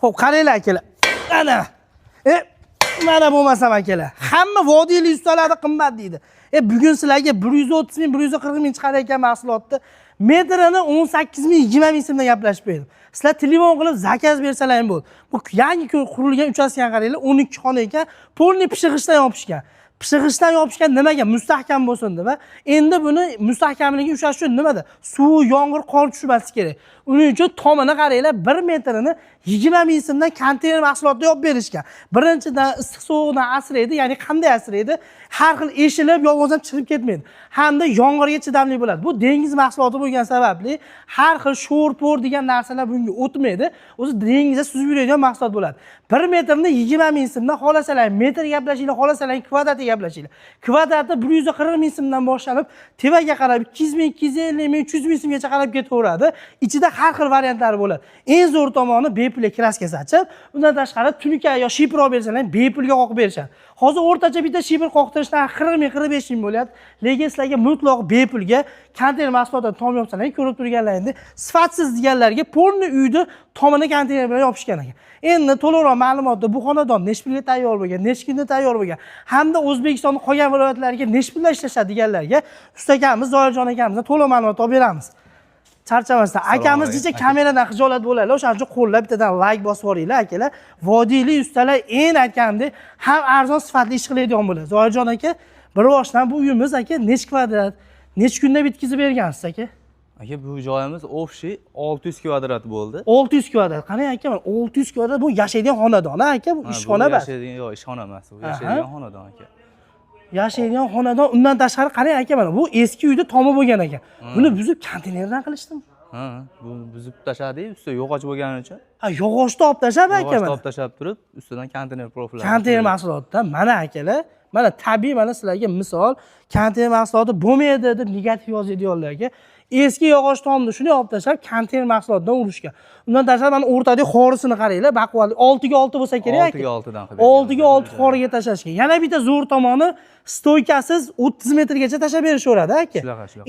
Xo'p, qaranglar akalar. Mana bo'lmasam akalar. Hamma vodiyli ustalarda qimmat deydi. Bugun sizlarga 130 ming, 140 ming chiqar ekan mahsulotni. Metrini 18 ming, 20 ming so'mdan gaplashib berdim. Sizlar telefon qilib zakaz bersalaring bo'ldi. Bu yangi qurilgan uchastkani qaranglar, 12 xona ekan, polni pishig'ichdan yopishgan. Pishig'ichdan yopishgan nimaga? Mustahkam bo'lsin deb. Endi buni mustahkamligi ushlash uchun nimada? Suv, yomg'ir, qor tushmasligi kerak. Uning uchun tomini qaranglar, 1 metrini 20 ming so'mdan konteyner mahsulotda yopib berishgan. Birinchidan issiq sovuqdan asraydi, ya'ni qanday asraydi? Har xil eshilib, yolg'iz ham chiqib ketmaydi. Hamda yomg'irga chidamli bo'ladi. Bu dengiz mahsuloti bo'lgan sababli har xil sho'r-po'r degan narsalar bunga o'tmaydi. O'zi dengizda suzib yuradigan mahsulot bo'ladi. 1 metrni 20 ming so'mdan xohlasalar metr gaplashinglar, xohlasalar kvadratga gaplashinglar. Kvadrati 140 ming so'mdan boshlanib, tevaga qarab 200 ming, 250 ming, 300 ming so'mgacha qarab ketaveradi. Ichida har xil variantlari bo'ladi. Eng zo'r tomoni bepul kraska sachib, undan tashqari tunuka yo shipr olib bersalar, bepulga qoqib berishadi. Hozir o'rtacha bitta shipr qoqtirishdan 40 ming, 45 ming bo'lyapti. Lekin sizlarga mutlaq bepulga konteyner mahsulotdan tom yopsalar, ko'rib turganlaringdek, sifatsiz deganlarga polni uyni tomini konteyner bilan yopishgan ekan. Endi to'liqroq ma'lumotni bu xonadon necha pulga tayyor bo'lgan, necha kunda tayyor bo'lgan, hamda O'zbekistonning qolgan viloyatlariga necha pulda ishlashadi deganlarga ustakamiz Zoirjon akamizdan to'liq ma'lumot olib beramiz. Charchamasdan. Akamiz jicha kameradan xijolat bo'ladi. O'shaning uchun qo'llab bittadan like bosib yuboringlar akalar. Vodiyli ustalar eng aytganimdek ham arzon sifatli ish qiladigan bo'ladi. Zoirjon aka, bir boshdan bu uyimiz aka necha kvadrat, necha kunda bitkizib bergansiz aka? Aka, bu joyimiz ofshi 600 kvadrat bo'ldi. 600 kvadrat. Qani aka, 600 kvadrat bu yashaydigan xonadon, aka, bu ishxona emas. Yashaydigan, yo'q, ishxona emas, bu yashaydigan xonadon aka. Yashaydigan xonadon, undan tashqari qarang aka, mana bu eski uyda tomi bo'lgan ekan. Buni buzib konteynerdan qilishdimi? Ha, bu buzib tashladik, usti yog'och bo'lgani uchun. Ha, yog'ochni olib tashlab aka, Yog'ochni olib tashlab turib, ustidan konteyner profil. Konteyner mahsulotdan mana akalar, mana tabiiy mana sizlarga misol, konteyner mahsuloti bo'lmaydi deb negativ yozadiganlarga eski yog'och tomni shuni olib tashlab konteyner mahsulotdan urishgan. Undan tashqari mana o'rtadagi xorisini qaranglar, baquvvatli 6 ga 6 bo'lsa kerak aka. 6 ga 6 dan qilib. 6 ga 6 xoriga tashlashgan. Yana bitta zo'r tomoni stoykasiz 30 metrgacha tashlab berishaveradi aka.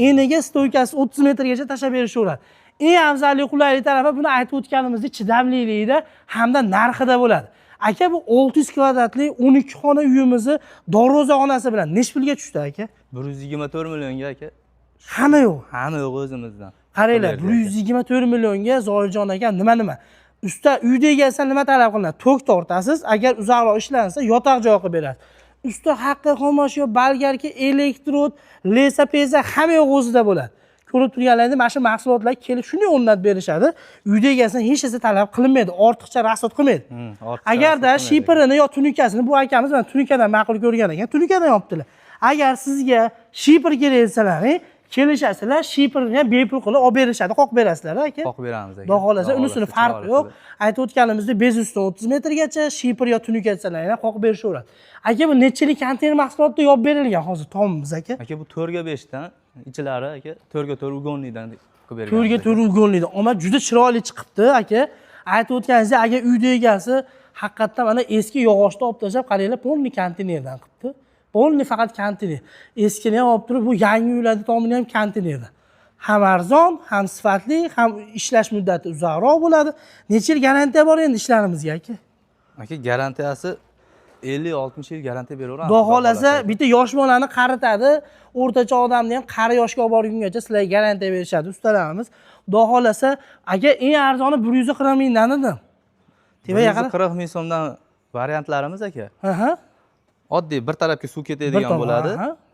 Eniga stoykasiz 30 metrgacha tashlab berishaveradi. Eng afzalli qulaylik tarafi buni aytib o'tganimizdek chidamliligida hamda narxida bo'ladi. Aka, bu 600 kvadratli 12 xona uyimizni darvozxonasi bilan necha pulga tushdi aka? 124 millionga aka. Hamma yo'q. Hamma yo'q o'zimizdan. Qaranglar, 124 millionga Zoirjon aka nima? Usta uyda egasidan nima talab qilinadi? Tok tortasiz, agar uzoqroq ishlansa, yotoq joy qilib berasiz. Usta haqqi xomashyo, bolgarka, elektrod, lesa-pesa hamma yo'q o'zida bo'ladi. Ko'rib turganlaringda mana shu mahsulotlar kelib shuni o'rnatib berishadi. Uyda egasidan hech narsa talab qilinmaydi, ortiqcha rasod qilmaydi. Agarda shiprini yo tunikasini bu akamiz mana tunikadan ma'qul ko'rgan ekan, tunikadan yopdilar. Agar sizga shipr kerak desalaring, kelishasizlar, shiprini ham bepul qilib olib berishadi, qoqib berasizlar aka. Qoqib beramiz aka. Xudo xolasa unisini farqi yo'q. Aytib o'tganimizdek bezusdan 30 metrgacha shipr yo tunika desalaring qoqib berishaveradi. Aka, bu nechilik konteyner mahsulotda yopib berilgan hozir tomimiz aka? Aka, bu 4 ga 5 dan, ichlari aka 4 ga 4 ugonlikdan qilib bergan. 4 ga 4 ugonlikdan. Omad juda chiroyli chiqibdi aka. Aytib o'tganingizdek, agar uyda egasi haqiqatdan mana eski yog'ochni olib tashlab qaranglar, polni konteynerdan qilibdi. Polni faqat konteyner. Eskini ham olib turib, bu yangi uylarda tomini ham konteynerda. Ham arzon, ham sifatli, ham ishlash muddati uzoqroq bo'ladi. Necha yil garantiya bor endi ishlarimizga aka? Aka, garantiyasi 50-60 yil garantiya beraveramiz. Xudo xolasa bitta yosh bolani qaritadi, o'rtacha odamni ham qari yoshga olib borgungacha sizlarga garantiya berishadi ustalarimiz. Xudo xolasa, aka, eng arzoni 140 mingdan edi. Tevaga qarab 140 ming so'mdan variantlarimiz aka. Aha. Oddiy bir tarafga suv ketadigan bo'ladi.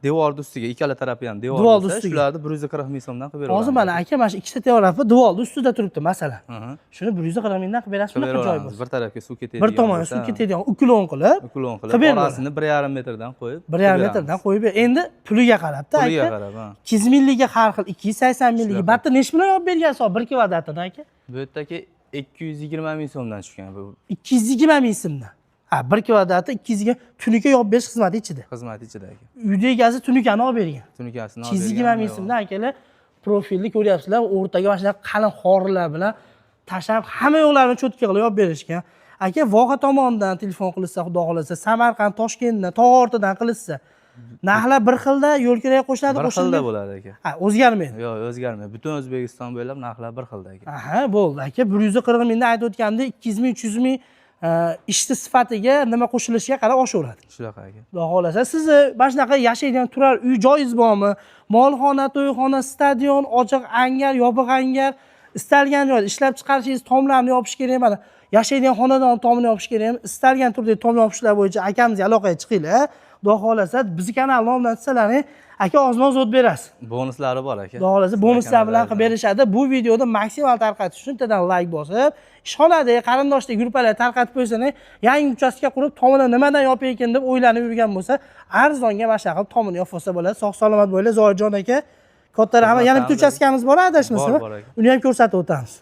Devorning ustiga ikkala tarafi ham devor bo'lsa, shularni 140 ming so'mdan qilib beramiz. Hozir mana aka, mana shu ikkita tarafi devorning ustida turibdi, masalan. Shuni 140 mingdan qilib berasiz, bunaqa joy bo'lsa. Bir tarafga suv ketadigan. Bir tomonga suv ketadigan, uklon qilib, orasini 1,5 metrdan qo'yib, 1,5 metrdan qo'yib. Endi puliga qarabda aka. Puliga qarab, ha. 200 milliga har xil, 280 milliga. Batta necha million olib bergansiz, 1 kvadratdan aka? Bu yerdagi 220 ming so'mdan tushgan bu. 220 ming so'mdan. Ha, 1 kvadratda 200 ga tunuka yopib berish xizmati ichida. Xizmati ichida aka. Uyda egasi tunikani olib bergan. Tunikasini olib bergan. 220 ming so'mdan akalar profilni ko'ryapsizlar, o'rtaga mana shunaqa qalin xorlar bilan tashlab hamma yo'qlarini cho'tka qilib yopib berishgan. Aka, Voha tomonidan telefon qilsa, xudo xolasa, Samarqand, Toshkentdan, Tog'ortidan qilsa, Narxlar bir xilda, yo'l kiraga qo'shiladi, Bir xilda bo'ladi aka. Ha, o'zgarmaydi. Yo'q, o'zgarmaydi. Butun O'zbekiston bo'ylab narxlar bir xilda aka. Aha, bo'ldi aka. 140 mingdan aytib o'tganda 200 ming, 300 ming ishchi sifatiga nima qo'shilishiga qarab oshaveradi. Shunaqa aka. Xudo xolasa, sizni mana shunaqa yashaydigan turar uy joyingiz bormi? Molxona, to'yxona, stadion, ochiq angar, yopiq angar, istalgan joyda ishlab chiqarishingiz, tomlarni yopish kerak emas. Yashaydigan xonadon tomini yopish kerak emas. Istalgan turdagi tom yopishlar bo'yicha akamizga aloqaga chiqinglar. Xudo xolasa, bizni kanal nomidan sizlarni aka ozmoz o't berasiz. Bonuslari bor aka. Xudo xolasa, bonuslar bilan qilib berishadi. Bu videoni maksimal tarqatish uchun bittadan like bosib, ishxonadagi qarindoshdagi gruppalarga tarqatib qo'ysangiz, yangi uchastka qurib, tomini nimadan yopay ekan deb o'ylanib yurgan bo'lsa, arzonga mana shunaqa qilib tomini yopib olsa bo'ladi. Sog' salomat bo'linglar, Zoirjon aka. Katta rahmat. Yana bitta uchastkamiz bor, adashmasam. Bor aka. Uni ham ko'rsatib o'tamiz.